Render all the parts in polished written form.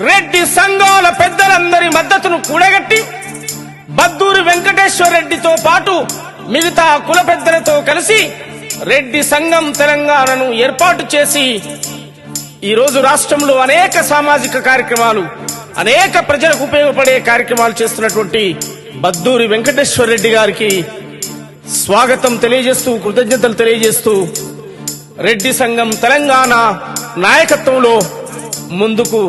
రెడ్డి సంఘాల పెద్దలందరి మద్దతును కూడగట్టి బద్దూరి వెంకటేశ్వర రెడ్డితో పాటు మిగతా కుల పెద్దలతో కలిసి రెడ్డి సంఘం తెలంగాణను ఏర్పాటు చేసి ఈరోజు రాష్ట్రంలో అనేక సామాజిక కార్యక్రమాలు, అనేక ప్రజలకు ఉపయోగపడే కార్యక్రమాలు చేస్తున్నటువంటి బద్దూరి వెంకటేశ్వర రెడ్డి గారికి స్వాగతం తెలియజేస్తూ, కృతజ్ఞతలు తెలియజేస్తూ రెడ్డి సంఘం తెలంగాణ నాయకత్వంలో ముందుకు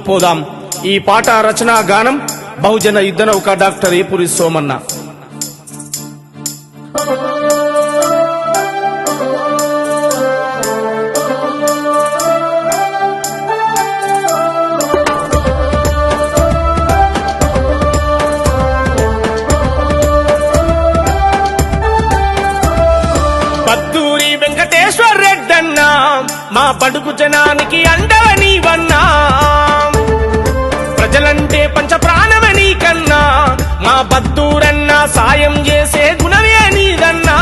పోదాం. ఈ పాట రచనా గానం బహుజన యుద్ధ నౌక డాక్టర్ ఏపూరి సోమన్న. బద్దూరి వెంకటేశ్వర రెడ్డన్నా మా బడుగు జనానికి అండవనీవన్నా, ప్రజలంటే పంచ ప్రాణమని కన్నా మా బద్దూరన్నా సాయం చేసే గుణమే నీదన్నా.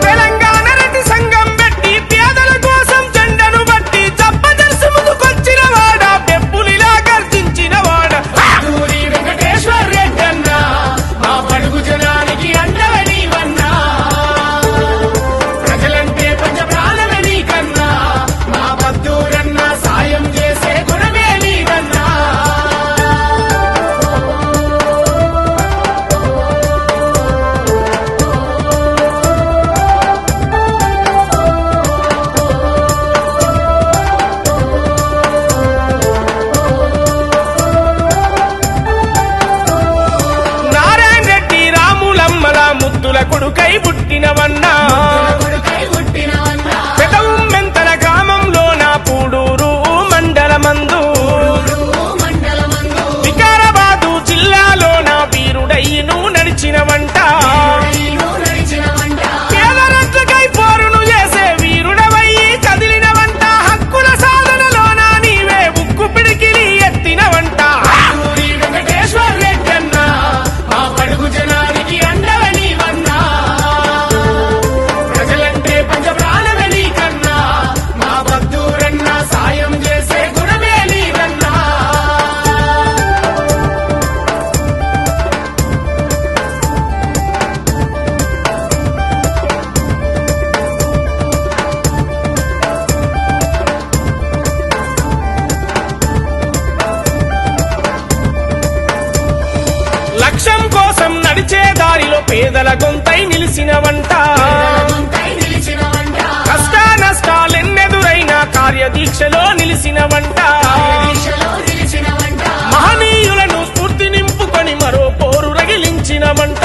తెలంగాణ రెడ్డి సంఘం పెట్టి పేదల కోసం జెండను బట్టి చప్పదర్శి ముందుకొచ్చిన వాడ, పెప్పులిలా గర్జించిన వాడ బద్దూరి వెంకటేశ్వర రెడ్డన్నా మా బడుగు జనానికి అండవనీవన్నా, ప్రజలంటే పంచ ప్రాణమని కన్నా మా బద్దూరన్నా సాయం చేసే గుణమే నీదన్నా. నారాయణ రెడ్డి రాములమ్మల ముద్దుల కొడుకై పుట్టినవన్నా, పెదవుమ్మెంతల గ్రామంలో నా పూడూరు మండలమందు, వికారాబాదు జిల్లాలో నా వీరుడయ్యను నడిచినవంట, పేదరట్లకై పోరును చేసే వీరుడవయ్యి కదిలినవంట, హక్కుల సాధనలోన నీవే ఉక్కు పిడికిలి ఎత్తినవంట. వెంకటేశ్వర రెడ్డన్నా మా బడుగు జనానికి అండవనీవన్నా, ప్రజలంటే పంచ ప్రాణమని కన్నా మా బద్దూరన్నా సాయం చేసే గుణమే నీదన్నా. లక్ష్యం కోసం నడిచే దారిలో పేదల గొంతై నిలిచినవంట, కష్ట నష్టాలెన్నెదురైనా కార్యదీక్షలో నిలిచినవంట, మహనీయులను స్ఫూర్తి నింపుకొని మరో పోరు రగిలించినవంట,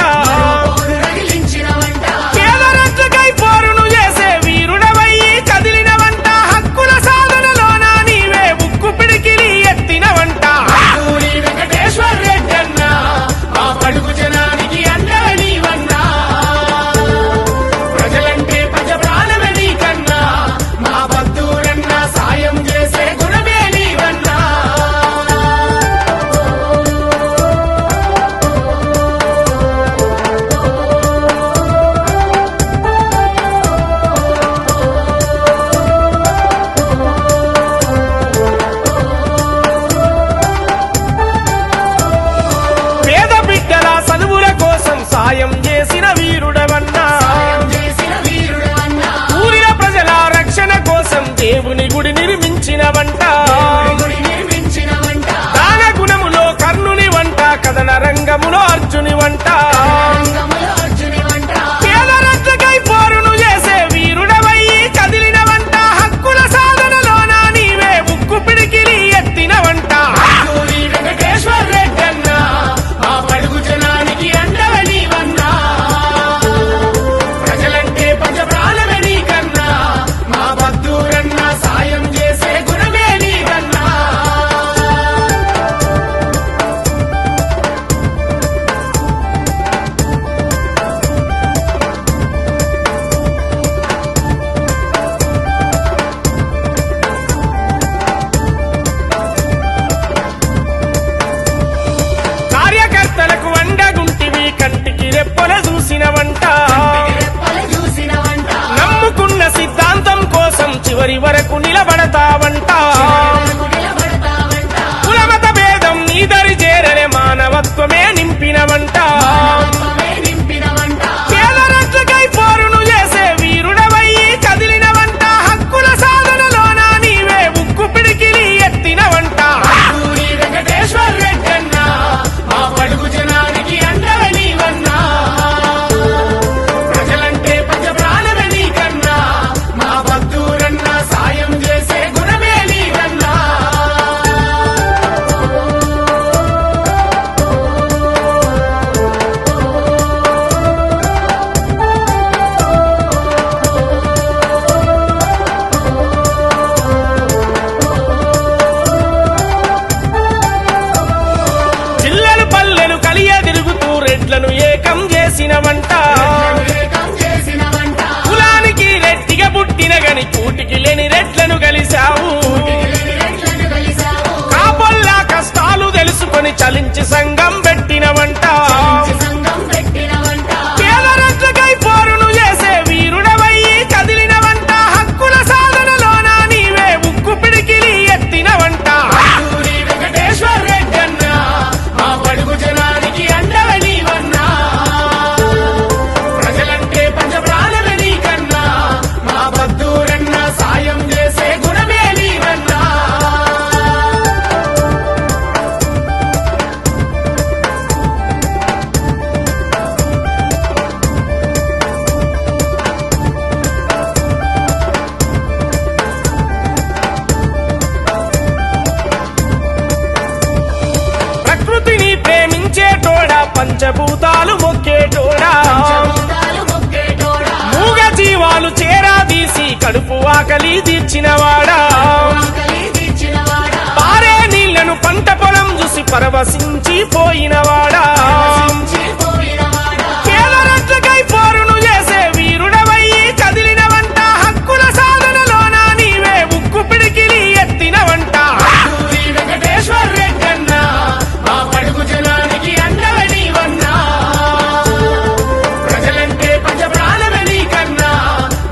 పేదరట్లకై పోరును చేసే వీరుడవయ్యి కదిలినవంట, హక్కుల సాధనలోన నీవే ఉక్కు పిడికిలి ఎత్తినవంట. వెంకటేశ్వర రెడ్డన్నా మా బడుగు జనానికి అండవనీవన్నా, ప్రజలంటే పంచ ప్రాణమని కన్నా మా బద్దూరన్నా సాయం చేసే గుణమే నీవన్నా. పేద బిడ్డల చదువుల కోసం సాయం చేసిన వీరుడవన్నా, ఊరిన ప్రజల రక్షణ కోసం దేవుని గుడి నిర్మించినవంట, దాన గుణములో కర్ణుని వంట, కథన రంగములో అర్జుని వంట, పేదరట్లకై పోరును చేసే వీరుడవయ్యి కదిలినవంట, హక్కుల సాధనలోన నీవే ఉక్కు పిడికిలి ఎత్తినవంట. వెంకటేశ్వర రెడ్డన్నా మా బడుగు జనానికి అండవనీవన్నా, ప్రజలంటే పంచ ప్రాణమని కన్నా మా బద్దూరన్నా సాయం చేసే గుణమే నీదన్నా. పంచభూతాలు మొక్కేటోడా మూగ జీవాలు చేరాదీసి కడుపు ఆకలి తీర్చినవాడా పారే నీళ్లను పంట పొలం చూసి పరవశించి పోయినవాడా కేదరట్లకై పోరును చేసే వీరుడవయ్యి కదిలినవంట హక్కుల సాధనలోన నీవే ఉక్కు పిడికిలి ఎత్తినవంట వెంకటేశ్వర రెడ్డన్న మా పడుగు జనానికి అండగా నీవన్నా ప్రజలంటే పంచ ప్రాణమే నీకన్నా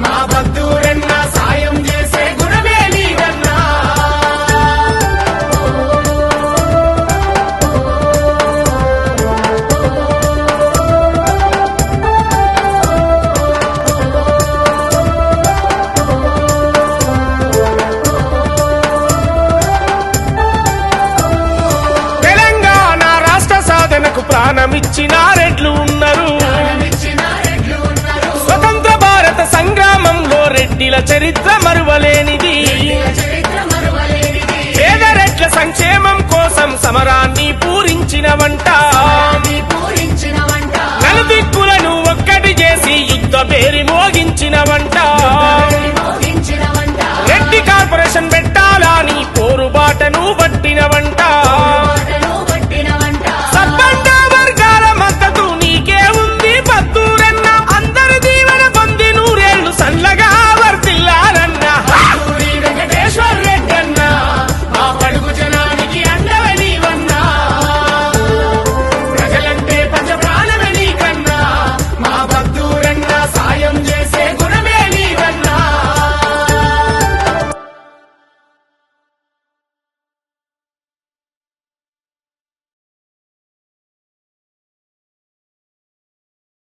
మా భక్తురన్న సాయం చేసే గుణమే నీవన్నా తెలంగాణ రాష్ట్ర సాధనకు ప్రాణమిచ్చిన రెడ్లు ఉన్నారు స్వతంత్ర భారత సంగ్రామంలో రెడ్డిల చరిత్ర మరువలేనిది పేద రెడ్ల సంక్షేమం కోసం సమరాన్ని పూరించినవంట నలుదిక్కులను ఒక్కటి చేసి యుద్ధ పేరి మోగించినవంట రెడ్డి కార్పొరేషన్ పెట్టాలని పోరుబాటను పట్టినవంట